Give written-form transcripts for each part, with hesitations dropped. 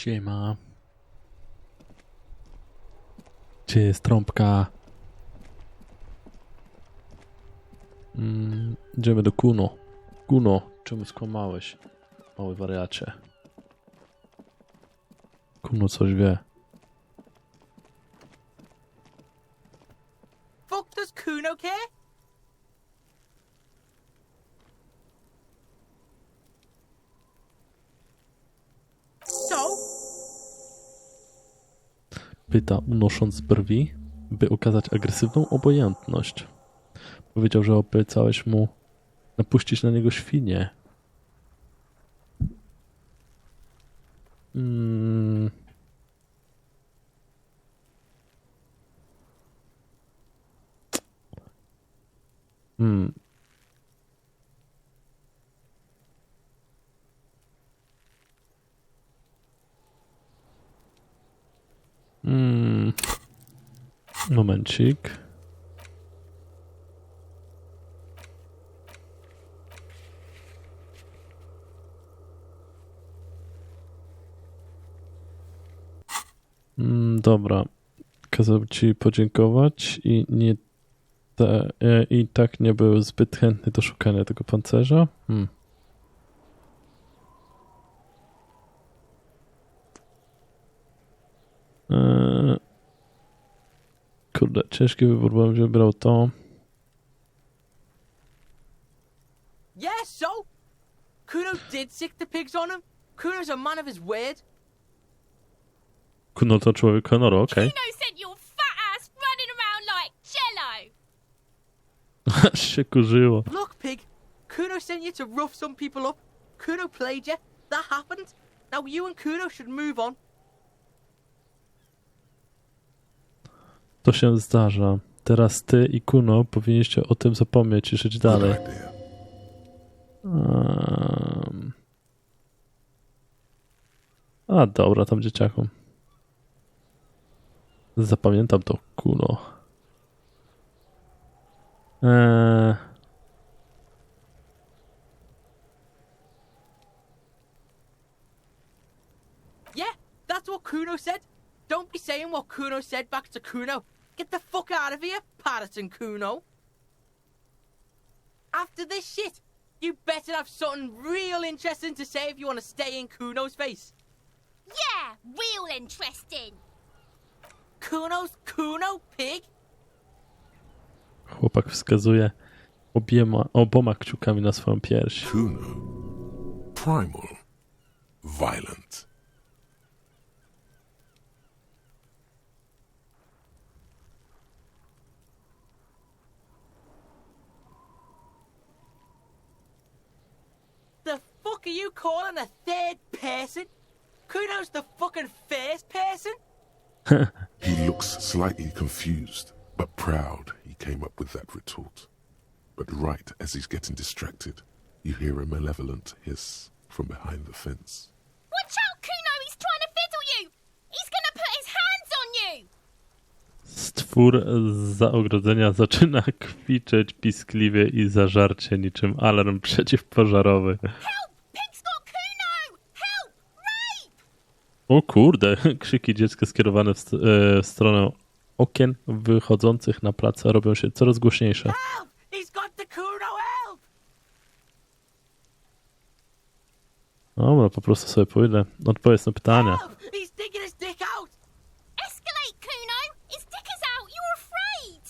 Siema. Gdzie jest trąbka? Idziemy do Kuno. Kuno, czemu skłamałeś? Mały wariacie. Kuno coś wie. Fuck does Kuno care? So? Pyta, unosząc brwi, by okazać agresywną obojętność. Powiedział, że obiecałeś mu napuścić na niego świnię. Momencik. Dobra. Kazał ci podziękować i tak nie był zbyt chętny do szukania tego pancerza. Kurde, ciężki wybór, bo bym wybrał to. Yeah, so? Kuno did sick the pigs on him. Kuno's a man of his word. Kuno to człowiek honoru, okej. Kuno sent your fat ass running around like cello. Aż się kurzyło. Look, pig. Kuno sent you to rough some people up. Kuno played you. That happened. Now you and Kuno should move on. To się zdarza. Teraz ty i Kuno powinniście o tym zapomnieć i żyć dalej. A dobra, tam dzieciaku. Zapamiętam to, Kuno. Yeah, that's what Kuno said. Don't be saying what Kuno said back to Kuno. Get the fuck out of here, Patterson Kuno. After this shit, you better have something real interesting to say if you want to stay in Kuno's face. Yeah, real interesting. Kuno's Kuno, pig? Chłopak wskazuje oboma kciukami na swoją pierś. Kuno. Primal. Violent. The fuck are you calling a third person? Kuno's the fucking first person? He looks slightly confused, but proud he came up with that retort. But right as he's getting distracted, you hear a malevolent hiss from behind the fence. Watch out, Kuno, he's trying to fiddle you. He's gonna put his hands on you. Stwór zza ogrodzenia zaczyna kwiczeć piskliwie i zażarcie niczym alarm przeciwpożarowy. Help! Pig's got Kuno! Help! Rape! O kurde, krzyki dziecka skierowane w stronę okien wychodzących na plac robią się coraz głośniejsze. Help! He's got the Kuno, help! Dobra, po prostu sobie pójdę. Odpowiedz na pytania. Help! He's digging his dick out! Escalate, Kuno! His dick is out! You're afraid!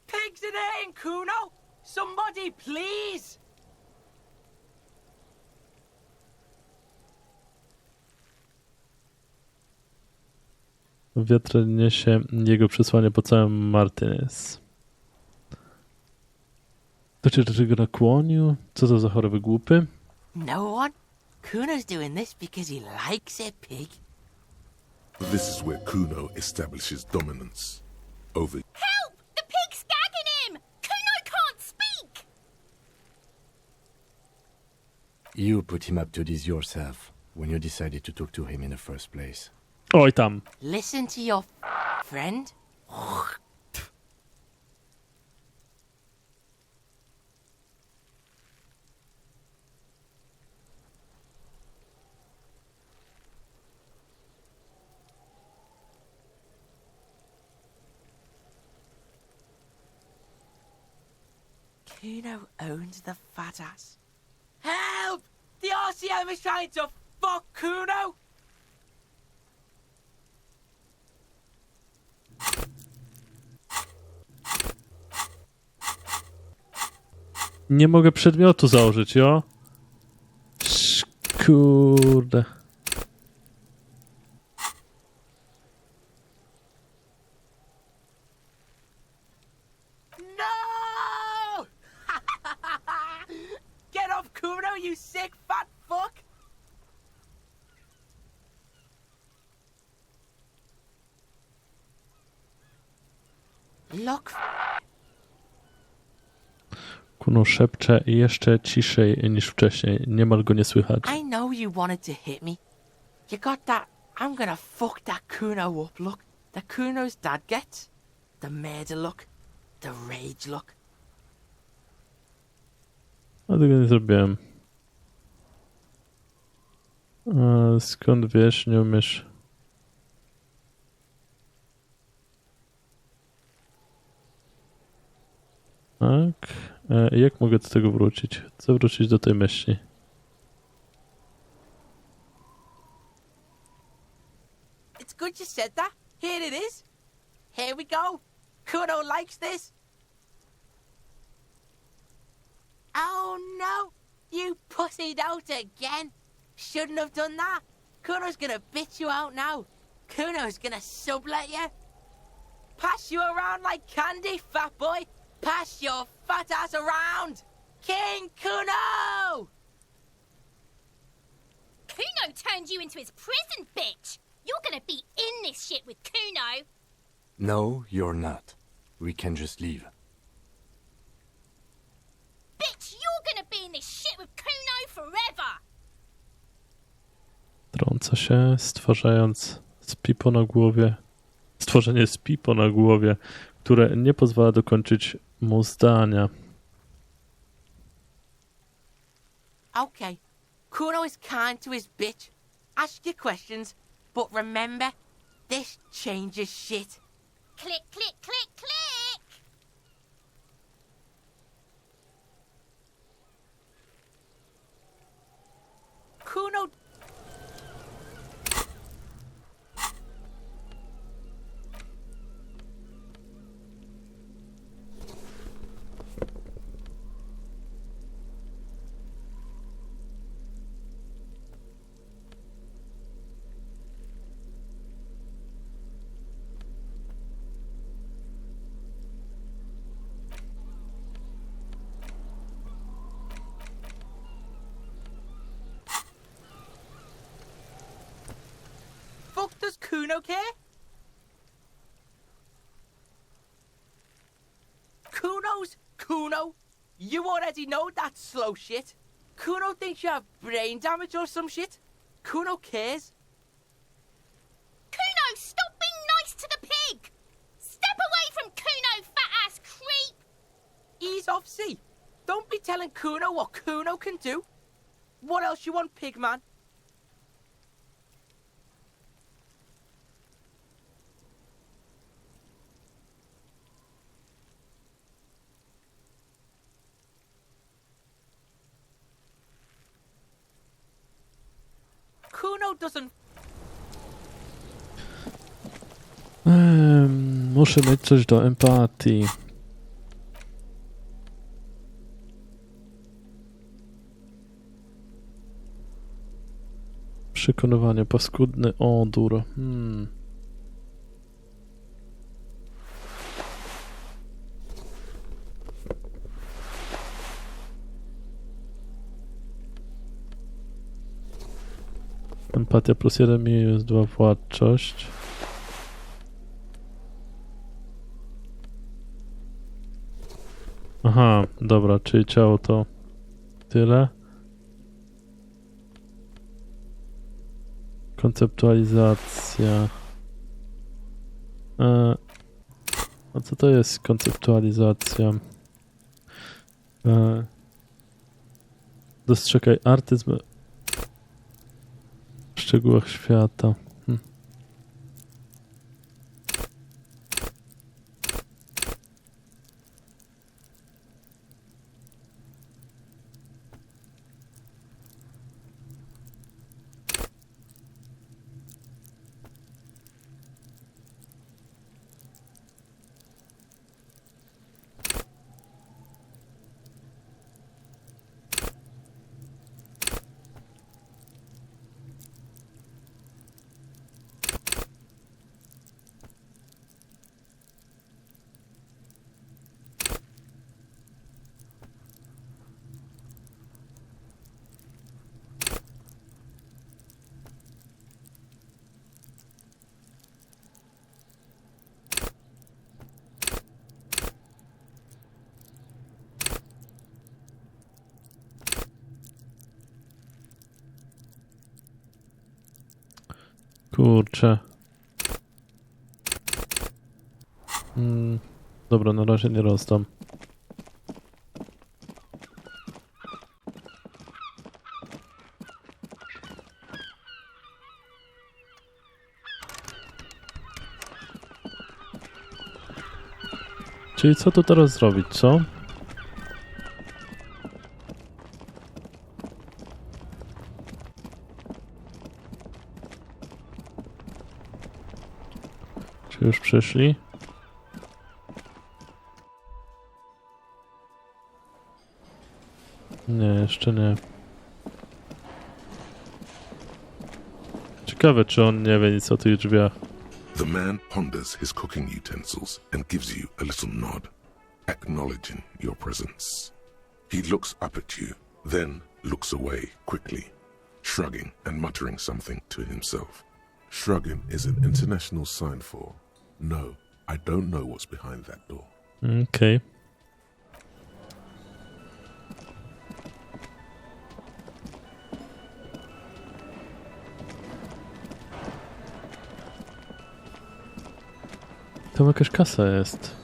Pigs in there, Kuno! Somebody, please! Wiatr niesie jego przesłanie po całym Martinez. To cię do czego nakłonił? Co to za chore wygłupy? No one? Kuno's doing this because he likes it, pig. This is where Kuno establishes dominance over. Help! The pig's gagging him! Kuno can't speak! You put him up to this yourself when you decided to talk to him in the first place. Oj tam. Listen to your friend. Kuno owns the fat ass. Help! The RCM is trying to fuck Kuno! Nie mogę przedmiotu założyć, jo? Kurde. No! Get off Kuno, you sick fat fuck! Look. Kuno szepcze jeszcze ciszej niż wcześniej. Niemal go nie słychać. I know you wanted to hit me. You got that I'm gonna fuck that Kuno up look that Kuno's dad gets. The murder look. The rage look. A tego nie zrobiłem. A skąd wiesz, nie umiesz? Tak. Jak mogę do tego wrócić? Chcę wrócić do tej myśli. It's good you said that. Here it is. Here we go. Kuno likes this. Oh no, you pussied out again. Shouldn't have done that. Kuno's gonna bitch you out now. Kuno's gonna sublet you. Pass you around like candy, fat boy. Pass your fat ass around. King Kuno! Kuno turned you into his prison, bitch! You're gonna be in this shit with Kuno! No, you're not. We can just leave. Bitch, you're gonna be in this shit with Kuno forever! Trąca się, stwarzając z pipo na głowie. Stworzenie z pipo na głowie, które nie pozwala dokończyć mu zdania. Okay, Kuno is kind to his bitch. Ask your questions, but remember, this changes shit. Click, click, click, click! Kuno... Fuck does Kuno care? Kuno's Kuno. You already know that slow shit. Kuno thinks you have brain damage or some shit. Kuno cares. Kuno, stop being nice to the pig! Step away from Kuno, fat-ass creep! Ease off, see. Don't be telling Kuno what Kuno can do. What else you want, pigman? Kuno doesn't... Muszę mieć coś do empatii. Przekonywanie, paskudny odór. Empatia plus 1, minus 2, władczość. Aha, dobra, czyli ciało to tyle. Konceptualizacja. A co to jest konceptualizacja? Dostrzegaj artyzm w szczegółach świata. Kurczę. Dobra, na razie nie rozdam. Czyli co tu teraz zrobić, co? Czy już przyszli? Nie, jeszcze nie. Ciekawe, czy on nie wie nic o tych drzwiach. The man ponders his cooking utensils and gives you a little nod, acknowledging your presence. He looks up at you, then looks away quickly, shrugging and muttering something to himself. Shrugging is an international sign for, no, I don't know what's behind that door. Okej. Tam jakaś kasa jest.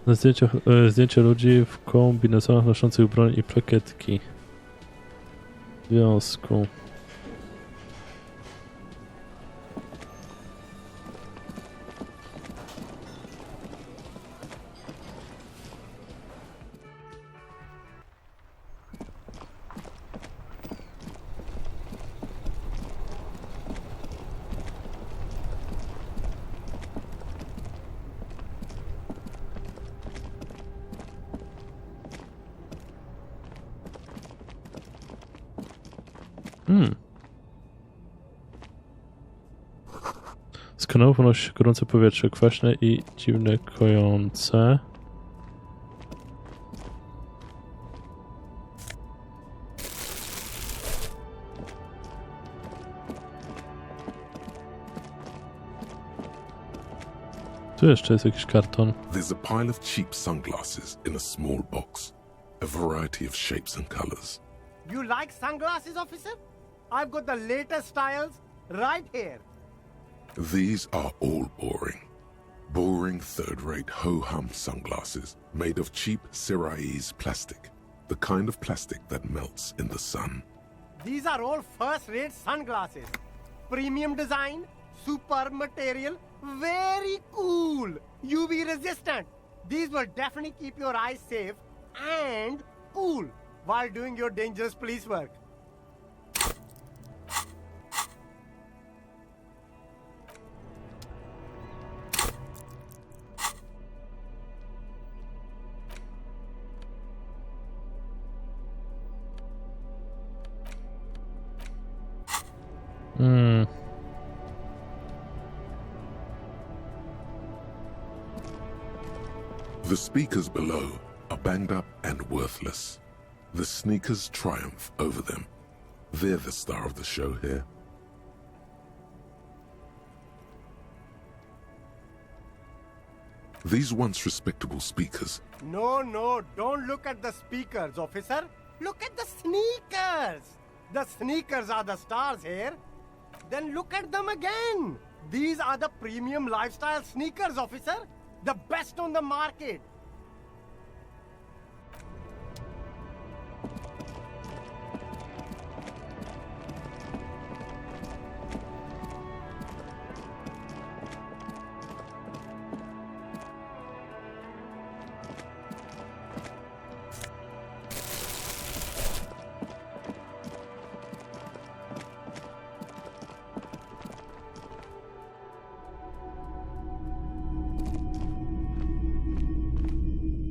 Na zdjęciach, zdjęcie ludzi w kombinezonach noszących broń i plakietki. W związku. Z kanałów unosi się gorące powietrze, kwaśne i dziwne kojące. Tu jeszcze jest jakiś karton. There's a pile of cheap sunglasses in a small box, a variety of shapes and colors. You like sunglasses, officer? I've got the latest styles right here. These are all boring. Boring third-rate ho-hum sunglasses made of cheap Syrahese plastic, the kind of plastic that melts in the sun. These are all first-rate sunglasses. Premium design, superb material, very cool. UV resistant. These will definitely keep your eyes safe and cool while doing your dangerous police work. The speakers below are banged up and worthless. The sneakers triumph over them. They're the star of the show here. These once respectable speakers. No, don't look at the speakers, officer. Look at the sneakers. The sneakers are the stars here. Then look at them again. These are the premium lifestyle sneakers, officer. The best on the market.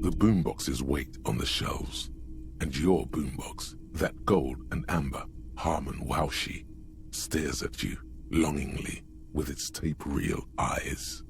The boomboxes wait on the shelves, and your boombox, that gold and amber Harman Waushi, stares at you longingly with its tape reel eyes.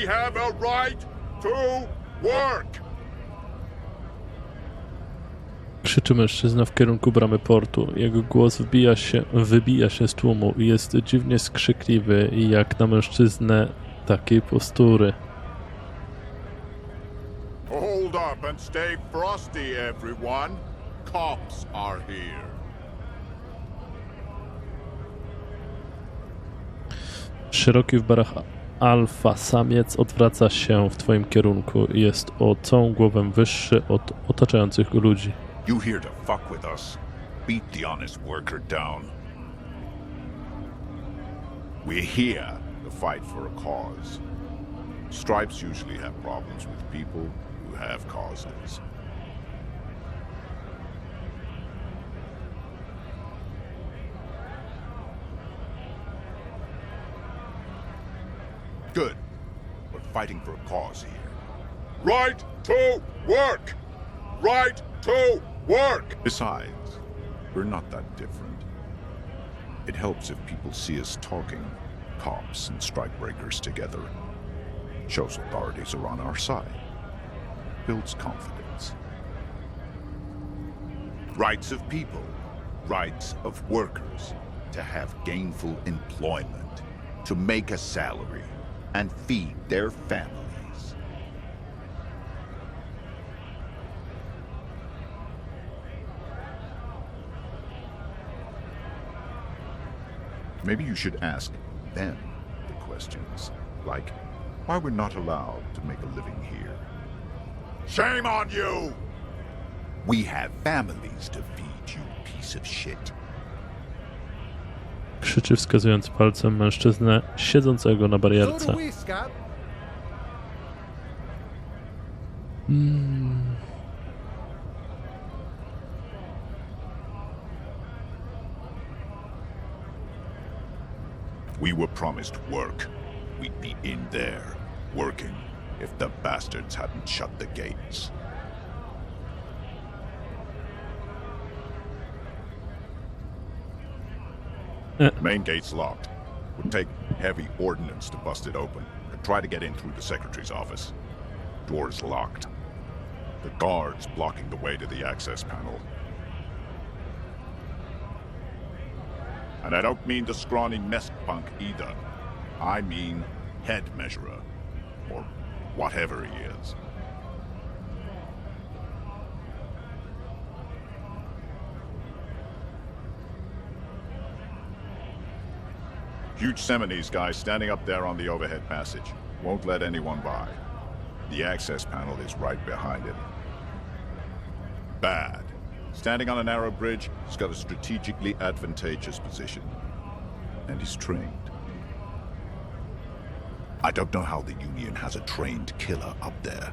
We have a right to work! Krzyczy mężczyzna w kierunku bramy portu. Jego głos wybija się z tłumu i jest dziwnie skrzykliwy, jak na mężczyznę takiej postury. Hold up and stay frosty, everyone. Cops are here. Szeroki w barach alfa samiec odwraca się w twoim kierunku i jest o całą głowę wyższy od otaczających go ludzi. You here to fuck with us? Beat the honest worker down. We're here to fight for a cause. Stripes usually have problems with people who have causes. Good. We're fighting for a cause here. Right to work! Right to work! Besides, we're not that different. It helps if people see us talking, cops and strikebreakers together. Shows authorities are on our side. Builds confidence. Rights of people. Rights of workers. To have gainful employment. To make a salary. And feed their families. Maybe you should ask them the questions, like why we're not allowed to make a living here. Shame on you! We have families to feed, you piece of shit. Krzyczy, wskazując palcem mężczyznę siedzącego na barierce. We were promised work. We'd be in there, working, if the bastards hadn't shut the gates. Main gate's locked. Would take heavy ordnance to bust it open. Could try to get in through the secretary's office. Door's locked. The guards blocking the way to the access panel. And I don't mean the scrawny mess punk either. I mean head measurer. Or whatever he is. Huge Seminese guy standing up there on the overhead passage. Won't let anyone by. The access panel is right behind him. Bad. Standing on a narrow bridge, he's got a strategically advantageous position. And he's trained. I don't know how the Union has a trained killer up there.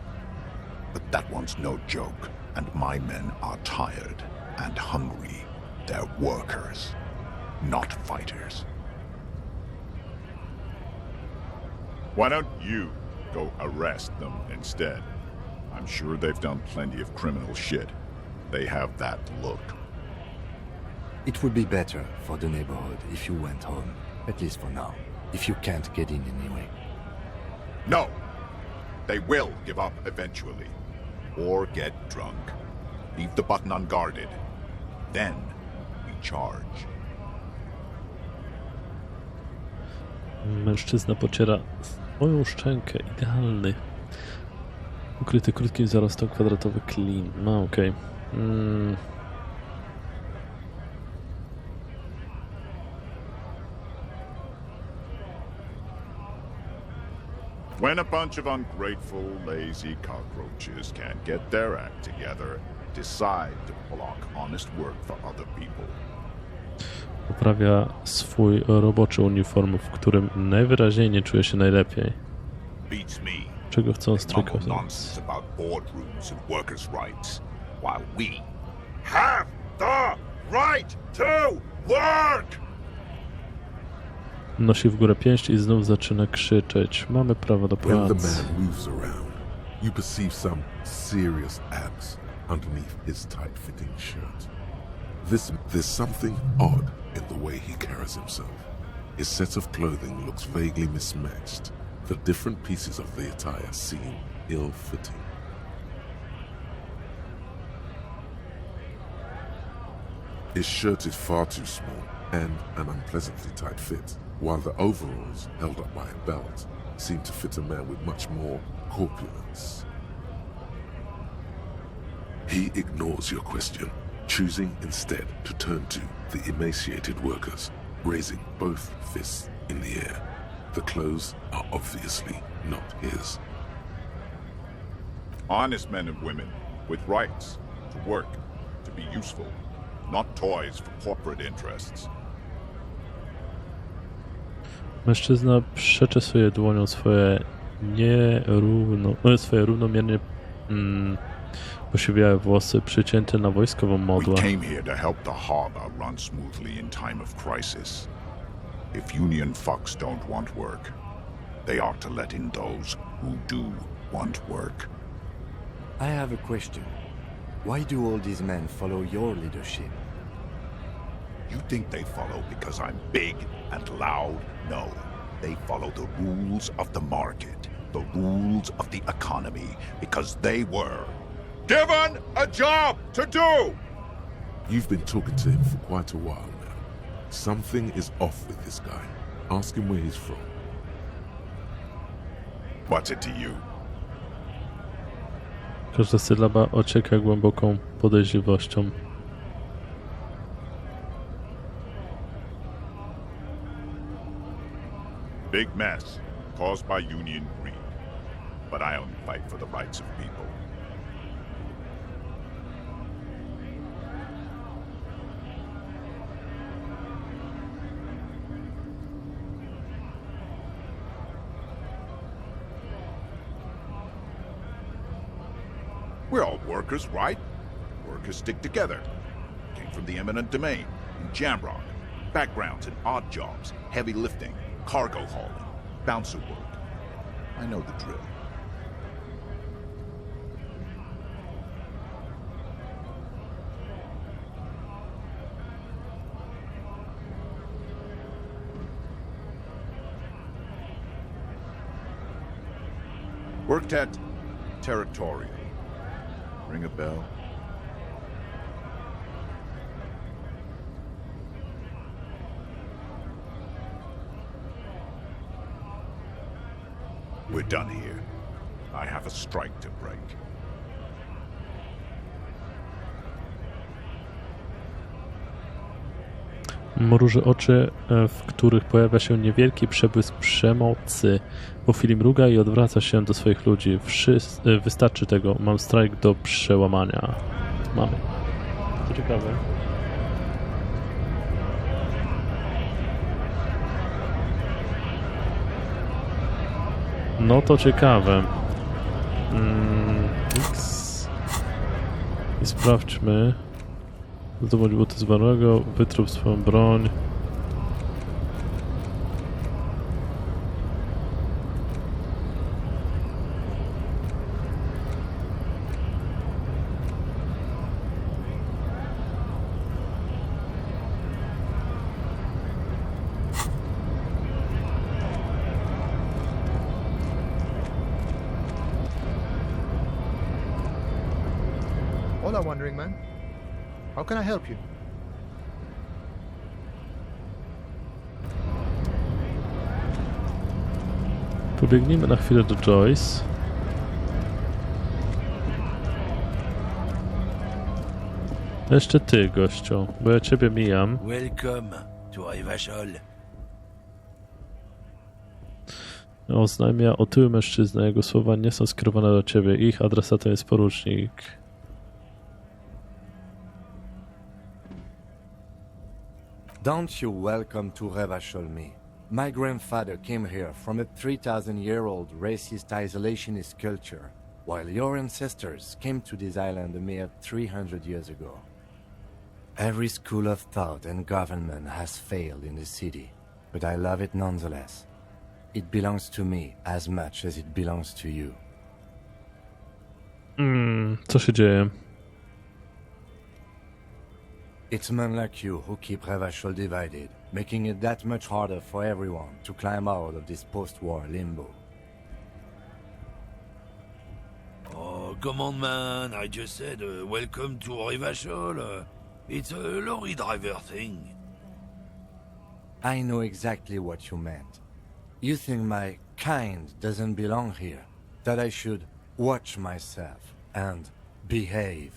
But that one's no joke. And my men are tired and hungry. They're workers, not fighters. Why don't you go arrest them instead? I'm sure they've done plenty of criminal shit. They have that look. It would be better for the neighborhood if you went home, at least for now, if you can't get in anyway. No! They will give up eventually. Or get drunk. Leave the button unguarded. Then we charge. Mężczyzna pociera swoją szczękę. Idealny. Ukryty krótkim zarostem kwadratowy klin. No okej. When a bunch of ungrateful, lazy cockroaches can't get their act together, decide to block honest work for other people. Poprawia swój roboczy uniform, w którym najwyraźniej nie czuje się najlepiej. Beats me. Czego chcą Mumble strykować? nonsense about boardrooms and workers' rights, while we have the right to work! Nosi w górę pięść i znów zaczyna krzyczeć. Mamy prawo do When the pracy. man moves around, you perceive some serious abs underneath his tight-fitting shirt. There's something odd in the way he carries himself. His set of clothing looks vaguely mismatched, The different pieces of the attire seem ill-fitting. His shirt is far too small and an unpleasantly tight fit, while the overalls, held up by a belt, seem to fit a man with much more corpulence. He ignores your question, choosing instead to turn to the emaciated workers, raising both fists in the air. The clothes are obviously not his. Honest men and women with rights to work, to be useful, not toys for corporate interests. Mężczyzna przeczesuje dłonią swoje równomiernie posiwiałe włosy przycięte na wojskową modłę. We came here to help the harbor run smoothly in time of crisis. If union fucks don't want work, they ought to let in those who do want work. I have a question. Why do all these men follow your leadership? You think they follow because I'm big and loud? No. They follow the rules of the market, the rules of the economy, because they were given a job to do! You've been talking to him for quite a while now. Something is off with this guy. Ask him where he's from. What's it to you? Każda sylaba ocieka głęboką podejrzliwością. Big mess caused by union greed. But I only fight for the rights of people. We're all workers, right? Workers stick together. Came from the eminent domain, in Jamrock. Backgrounds in odd jobs, heavy lifting, cargo hauling, bouncer work. I know the drill. Worked at Territorial. Ring a bell? We're done here. I have a strike to break. Mruży oczy, w których pojawia się niewielki przebłysk przemocy. Po chwili mruga i odwraca się do swoich ludzi. Wystarczy tego. Mam strajk do przełamania. Mamy. To ciekawe. No to ciekawe. X. I sprawdźmy. Zdobądź buty zmarłego, wytrup swoją broń. Hola, Wandering Man. How can I help you? Pobiegnijmy na chwilę do Joyce. Jeszcze ty, gościu, bo ja ciebie mijam. Welcome to Rivashol. Oznajmia otyły mężczyzna. Jego słowa nie są skierowane do ciebie. Ich adresatem jest porucznik. Don't you welcome to Revachol me. My grandfather came here from a 3,000-year-old racist isolationist culture, while your ancestors came to this island a mere 300 years ago. Every school of thought and government has failed in the city, but I love it nonetheless. It belongs to me as much as it belongs to you. Co się dzieje? It's men like you who keep Revachol divided, making it that much harder for everyone to climb out of this post-war limbo. Come on, man. I just said welcome to Rivachol. It's a lorry driver thing. I know exactly what you meant. You think my kind doesn't belong here, that I should watch myself and behave.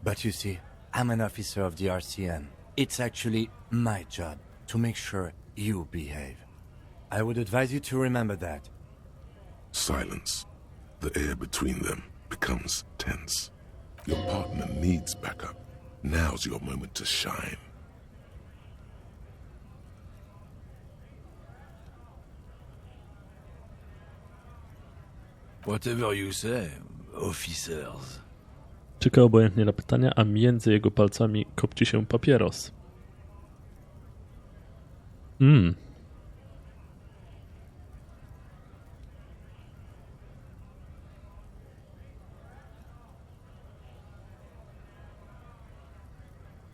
But you see, I'm an officer of the RCM. It's actually my job to make sure you behave. I would advise you to remember that. Silence. The air between them becomes tense. Your partner needs backup. Now's your moment to shine. Whatever you say, officers. Czeka obojętnie na pytania, a między jego palcami kopci się papieros.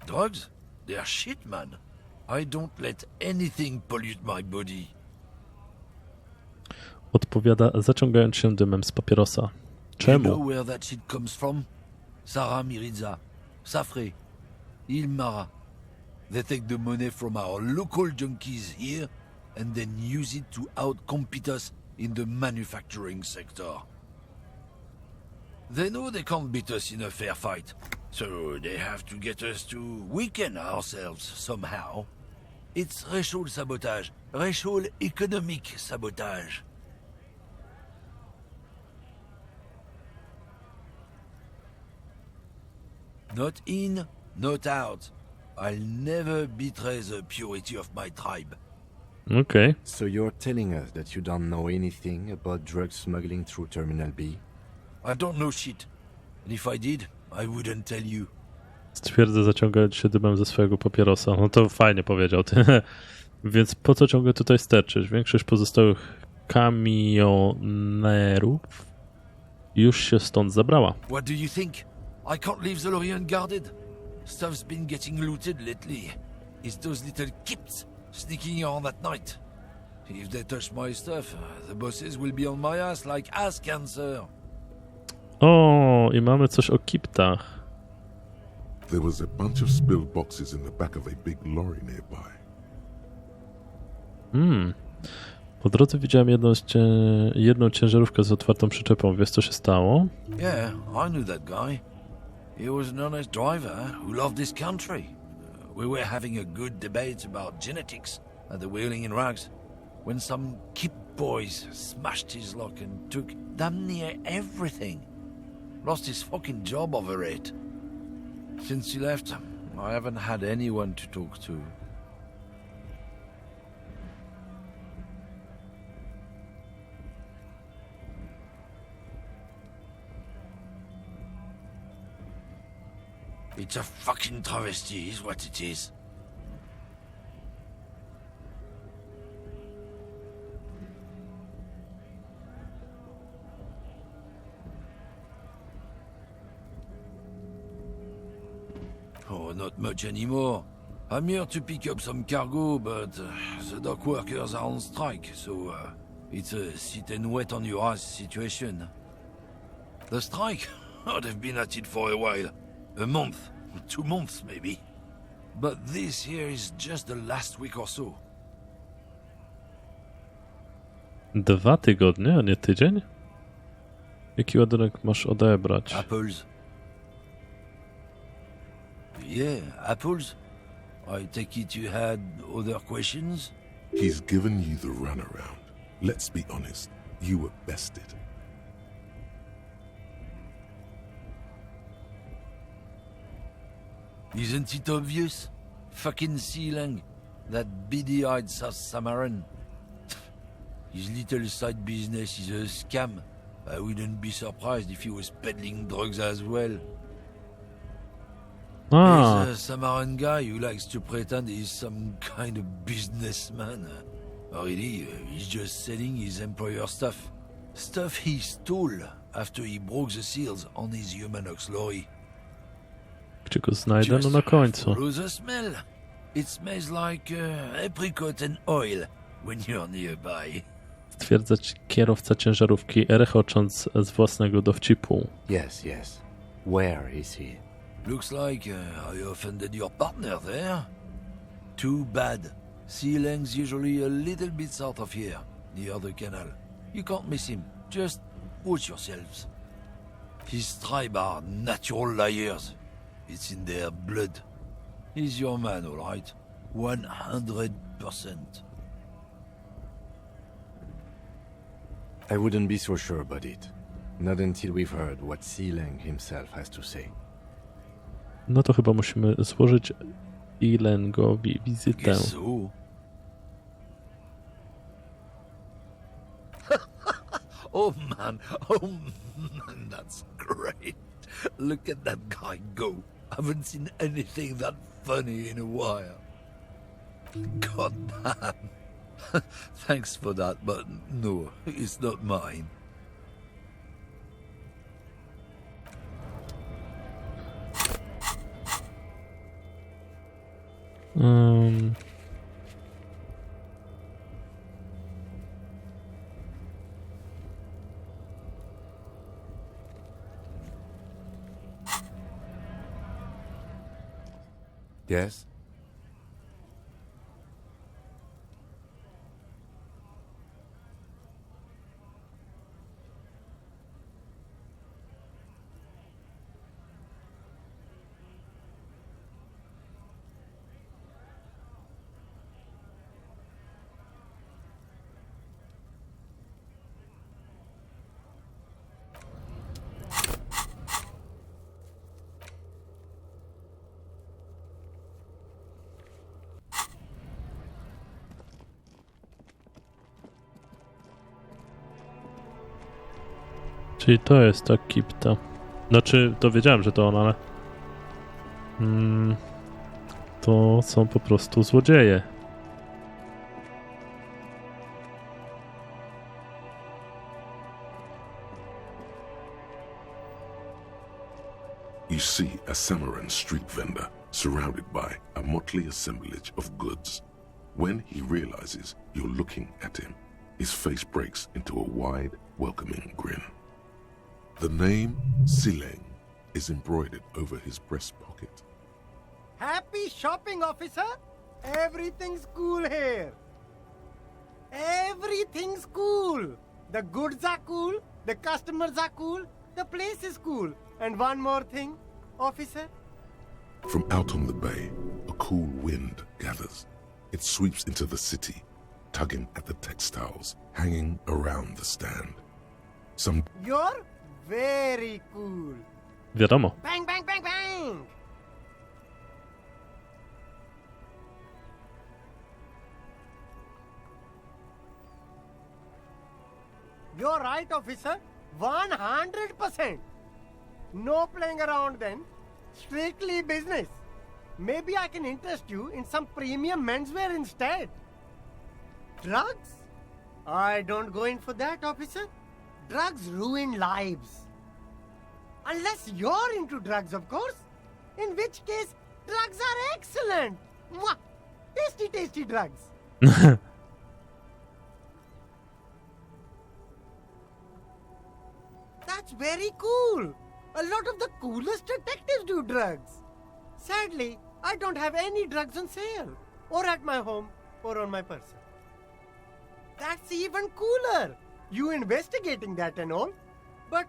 Drugs? They're shit, man. I don't let anything pollute my body. Odpowiada, zaciągając się dymem z papierosa. You Czemu? know where that shit comes from? Sarah Miriza, Safre, Ilmara. They take the money from our local junkies here and then use it to outcompete us in the manufacturing sector. They know they can't beat us in a fair fight, so they have to get us to weaken ourselves somehow. It's racial sabotage, racial economic sabotage. Not in, not out. I'll never betray the purity of my tribe. Okej. So you're telling us that you don't know anything about drug smuggling through Terminal B? I don't know shit. And if I did, I wouldn't tell you. Stwierdzę, zaciągając się dymem ze swojego papierosa. No to fajnie powiedział ty. Więc po co ciągle tutaj sterczysz? Większość pozostałych kamionerów już się stąd zabrała. What do you think? I can't leave the lorry unguarded. Stuff's been getting looted lately. It's those little kips sneaking around at night. If they touch my stuff, the bosses will be on my ass like ass cancer. O, i mamy coś o kiptach. There was a bunch of spilled boxes in the back of a big lorry nearby. Po drodze widziałem jedną ciężarówkę z otwartą przyczepą. Wiesz, co się stało? Yeah, I knew that guy. He was an honest driver who loved this country. We were having a good debate about genetics at the Wheeling in Rags when some kip boys smashed his lock and took damn near everything. Lost his fucking job over it. Since he left, I haven't had anyone to talk to. It's a fucking travesty, is what it is. Oh, not much anymore. I'm here to pick up some cargo, but the dock workers are on strike, so it's a sit and wait on your ass situation. The strike? Oh, they've been at it for a while. A month, 2 months maybe. But this here is just the last week or so. 2 tygodnie, a nie tydzień? Jaki ładunek masz odebrać? Apples. Yeah, apples. I take it you had other questions? He's given you the runaround. Let's be honest, you were bested. Isn't it obvious? Fucking Sealang, that beady-eyed South Samaran. His little side business is a scam. I wouldn't be surprised if he was peddling drugs as well. There's a Samaran guy who likes to pretend he's some kind of businessman. Really, he's just selling his employer stuff. Stuff he stole after he broke the seals on his Humanox lorry. Gdzie go znajdę? No na końcu. Follow the smell. It smells like apricot and oil when you're nearby. stwierdza kierowca ciężarówki, rechocząc z własnego dowcipu. Yes, yes. Where is he? Looks like I offended your partner there. Too bad. Sea Lang's usually a little bit south of here, near the canal. You can't miss him. Just watch yourselves. His tribe are natural liars. It's in their blood. He's your man, all right? 100%. I wouldn't be so sure about it. Not until we've heard what Sea Lang himself has to say. No to chyba musimy złożyć Ilengowi wizytę. Guess so. Oh man, that's great. Look at that guy go. Haven't seen anything that funny in a while. God damn. Thanks for that, but no, it's not mine. Yes? Czyli to jest ta kipta. Znaczy, to wiedziałem, że to on, ale... to są po prostu złodzieje. You see a Samaran street vendor surrounded by a motley assemblage of goods. When he realizes you're looking at him, his face breaks into a wide, welcoming grin. The name Sileng is embroidered over his breast pocket. Happy shopping, officer. Everything's cool here. Everything's cool. The goods are cool, the customers are cool, the place is cool. And one more thing, officer. From out on the bay, a cool wind gathers. It sweeps into the city, tugging at the textiles hanging around the stand. You're very cool. Wiadomo. Bang, bang, bang, bang. You're right, officer. 100%. No playing around then. Strictly business. Maybe I can interest you in some premium menswear instead. Drugs? I don't go in for that, officer. Drugs ruin lives. Unless you're into drugs, of course. In which case, drugs are excellent. Mwah! Tasty, tasty drugs. That's very cool. A lot of the coolest detectives do drugs. Sadly, I don't have any drugs on sale, or at my home, or on my person. That's even cooler. You investigating that and all. But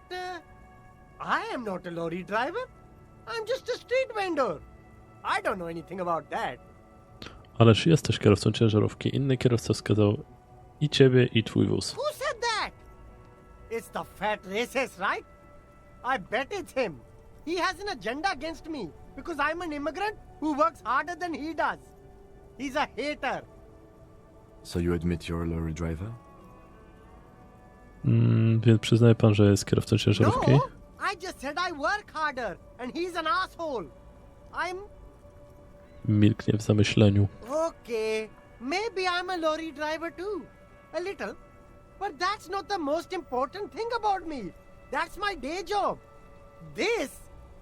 I am not a lorry driver. I'm just a street vendor. I don't know anything about that. Ależ jesteś kierowcą ciężarówki. Inny kierowca wskazał i ciebie, i twój wóz. Who said that? It's the fat racist, right? I bet it's him. He has an agenda against me because I'm an immigrant who works harder than he does. He's a hater. So you admit you're a lorry driver? Więc przyznaje pan, że jest kierowcą ciężarówki? No, I just said I work harder and he's an asshole. Milknie w zamyśleniu. Okay, maybe I'm a lorry driver too. A little. But that's not the most important thing about me. That's my day job. This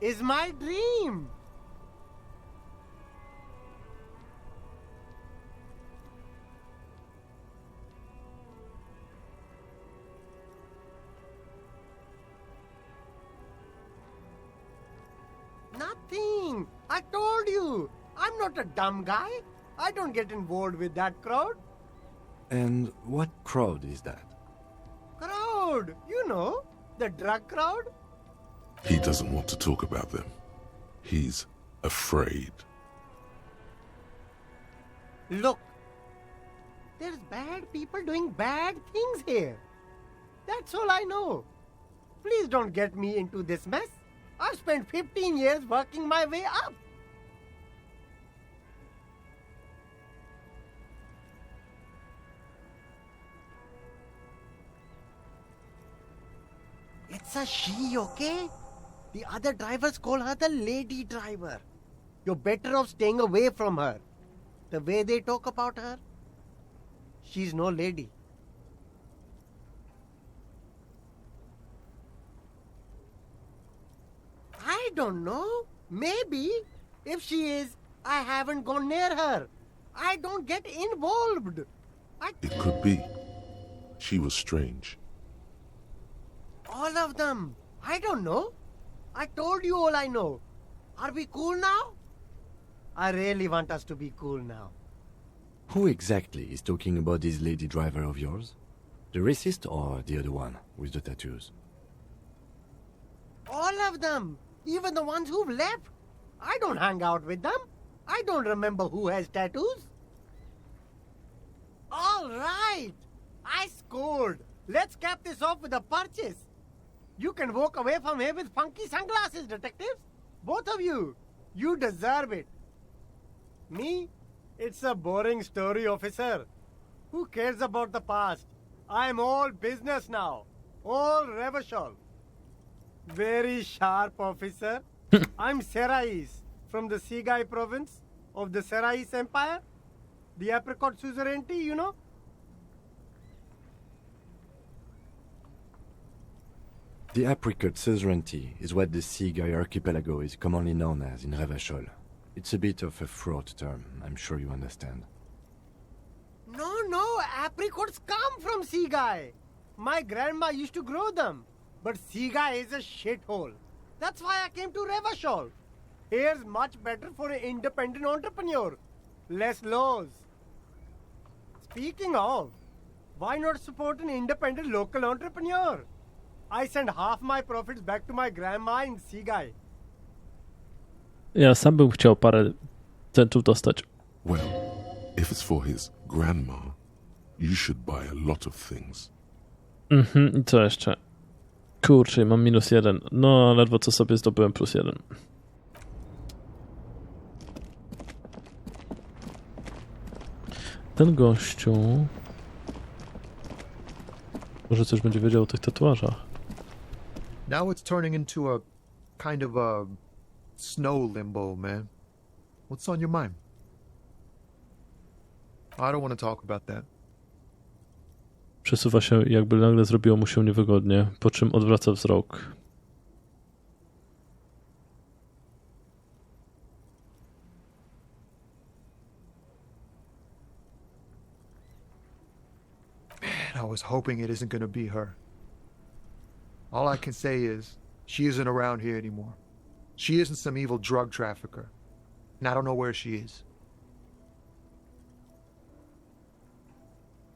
is my dream. I told you, I'm not a dumb guy. I don't get involved with that crowd. And what crowd is that? Crowd, you know, the drug crowd. He doesn't want to talk about them. He's afraid. Look, there's bad people doing bad things here. That's all I know. Please don't get me into this mess. I've spent 15 years working my way up. It's a she, okay? The other drivers call her the lady driver. You're better off staying away from her. The way they talk about her, she's no lady. I don't know. Maybe. If she is, I haven't gone near her. I don't get involved. It could be. She was strange. All of them. I don't know. I told you all I know. Are we cool now? I really want us to be cool now. Who exactly is talking about this lady driver of yours? The racist or the other one with the tattoos? All of them. Even the ones who've left. I don't hang out with them. I don't remember who has tattoos. All right. I scored. Let's cap this off with a purchase. You can walk away from here with funky sunglasses, detectives. Both of you. You deserve it. Me? It's a boring story, officer. Who cares about the past? I'm all business now. All Revachol. Very sharp, officer. I'm Serais, from the Sigai province of the Serais Empire. The apricot suzerainty, you know? The apricot suzerainty is what the Sigai archipelago is commonly known as in Revachol. It's a bit of a fraught term, I'm sure you understand. No, apricots come from Sigai. My grandma used to grow them. But Sigai is a shithole. That's why I came to Revachol. Here's much better for an independent entrepreneur. Less laws. Speaking of, why not support an independent local entrepreneur? I send half my profits back to my grandma in Sigai. Ja sam bym chciał parę centów dostać. Well, if it's for his grandma, you should buy a lot of things. I co jeszcze? Kurczę, mam -1. No, ledwo co sobie zdobyłem +1. Ten gościu może coś będzie wiedział o tych tatuażach. Now it's turning into a kind of a snow limbo, man. What's on your mind? I don't want to talk about that. Przesuwa się, jakby nagle zrobiło mu się niewygodnie, po czym odwraca wzrok. Man, I was hoping it isn't gonna be her. All I can say is, she isn't around here anymore. She isn't some evil drug trafficker. And I don't know where she is.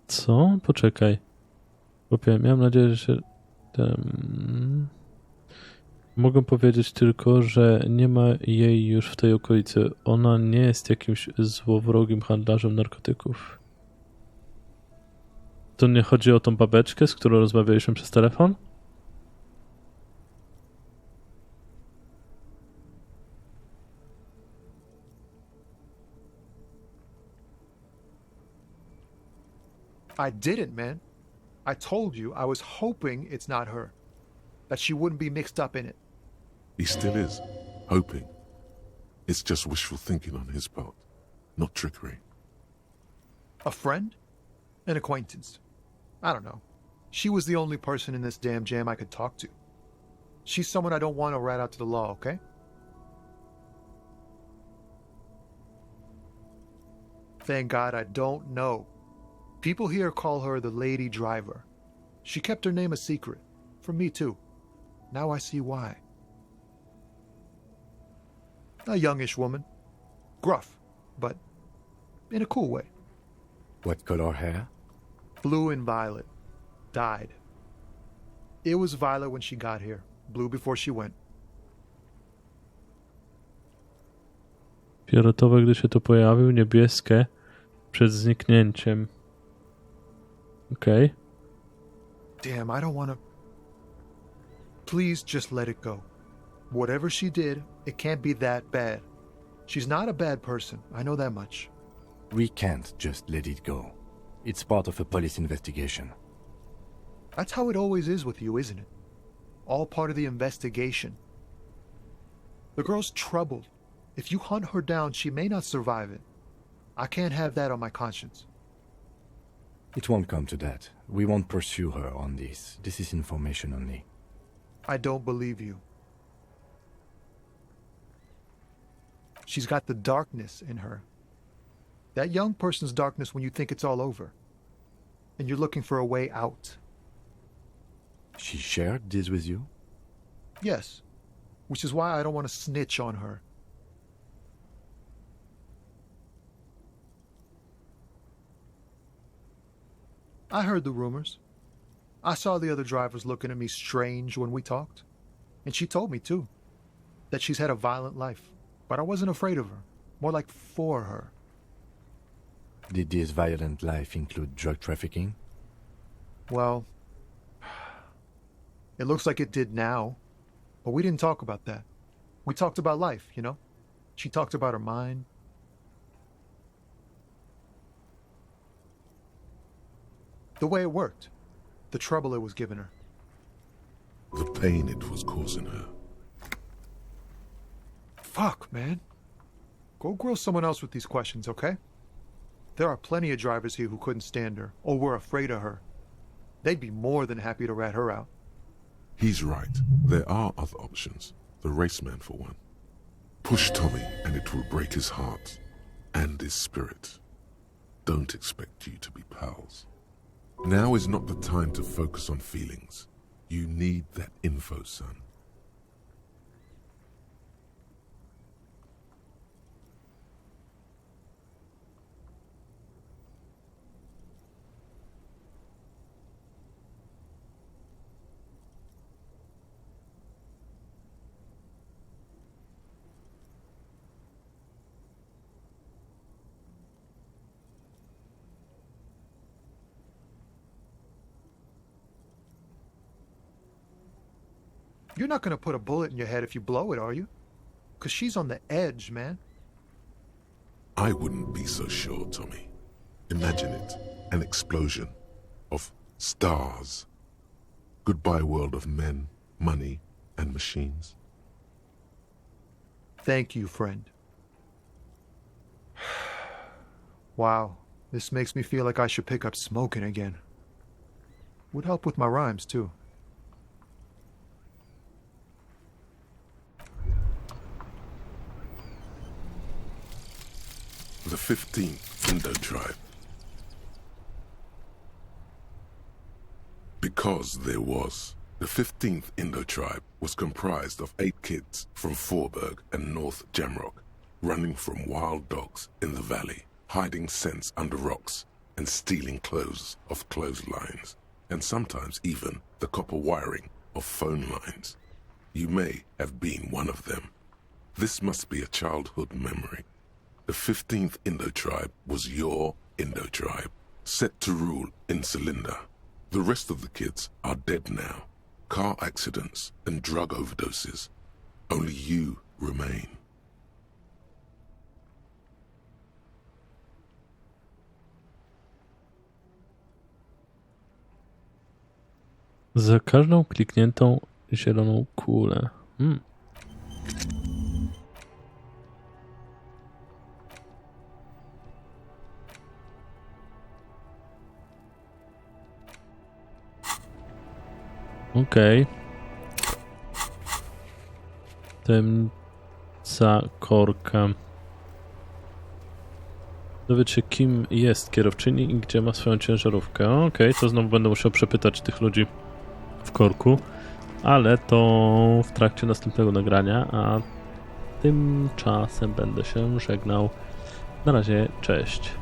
Co? Poczekaj. Miałem nadzieję, że się... Mogę powiedzieć tylko, że nie ma jej już w tej okolicy. Ona nie jest jakimś złowrogim handlarzem narkotyków. To nie chodzi o tą babeczkę, z którą rozmawialiśmy przez telefon? I didn't, man. I told you I was hoping it's not her. That she wouldn't be mixed up in it. He still is, hoping. It's just wishful thinking on his part, not trickery. A friend? An acquaintance? I don't know. She was the only person in this damn jam I could talk to. She's someone I don't want to rat out to the law, okay? Thank God I don't know. People here call her the lady driver. She kept her name a secret. From me, too. Now I see why. A youngish woman. Gruff, but in a cool way. What color hair? Blue and violet. Dyed. It was violet when she got here. Blue before she went. Fioletowe, gdy się tu pojawił, niebieskie przed zniknięciem. Okej. Damn, I don't want to... Please just let it go. Whatever she did, it can't be that bad. She's not a bad person. I know that much. We can't just let it go. It's part of a police investigation. That's how it always is with you, isn't it? All part of the investigation. The girl's troubled. If you hunt her down, she may not survive it. I can't have that on my conscience. It won't come to that. We won't pursue her on this. This is information only. I don't believe you. She's got the darkness in her. That young person's darkness when you think it's all over. And you're looking for a way out. She shared this with you? Yes. Which is why I don't want to snitch on her. I heard the rumors. I saw the other drivers looking at me strange when we talked. And she told me, too, that she's had a violent life. But I wasn't afraid of her. More like for her. Did this violent life include drug trafficking? Well, it looks like it did now. But we didn't talk about that. We talked about life, you know? She talked about her mind. The way it worked. The trouble it was giving her. The pain it was causing her. Fuck, man. Go grill someone else with these questions, okay? There are plenty of drivers here who couldn't stand her, or were afraid of her. They'd be more than happy to rat her out. He's right. There are other options. The raceman, for one. Push Tommy, and it will break his heart and his spirit. Don't expect you to be pals. Now is not the time to focus on feelings. You need that info, son. You're not gonna put a bullet in your head if you blow it, are you? 'Cause she's on the edge, man. I wouldn't be so sure, Tommy. Imagine it. An explosion of stars. Goodbye world of men, money, and machines. Thank you, friend. Wow, this makes me feel like I should pick up smoking again. Would help with my rhymes, too. The 15th Indo tribe. Because there was. The 15th Indo tribe was comprised of 8 kids from Forberg and North Jamrock, running from wild dogs in the valley, hiding scents under rocks, and stealing clothes off clotheslines, and sometimes even the copper wiring of phone lines. You may have been one of them. This must be a childhood memory. The 15th Indo tribe was your Indo tribe, set to rule in Cylinder. The rest of the kids are dead now. Car accidents and drug overdoses. Only you remain. Za każdą klikniętą zieloną kulę. Okej. Tajemnica korka. Dowiedz się, kim jest kierowczyni i gdzie ma swoją ciężarówkę. Okej, to znowu będę musiał przepytać tych ludzi w korku, ale to w trakcie następnego nagrania, a Tymczasem będę się żegnał. Na razie, cześć.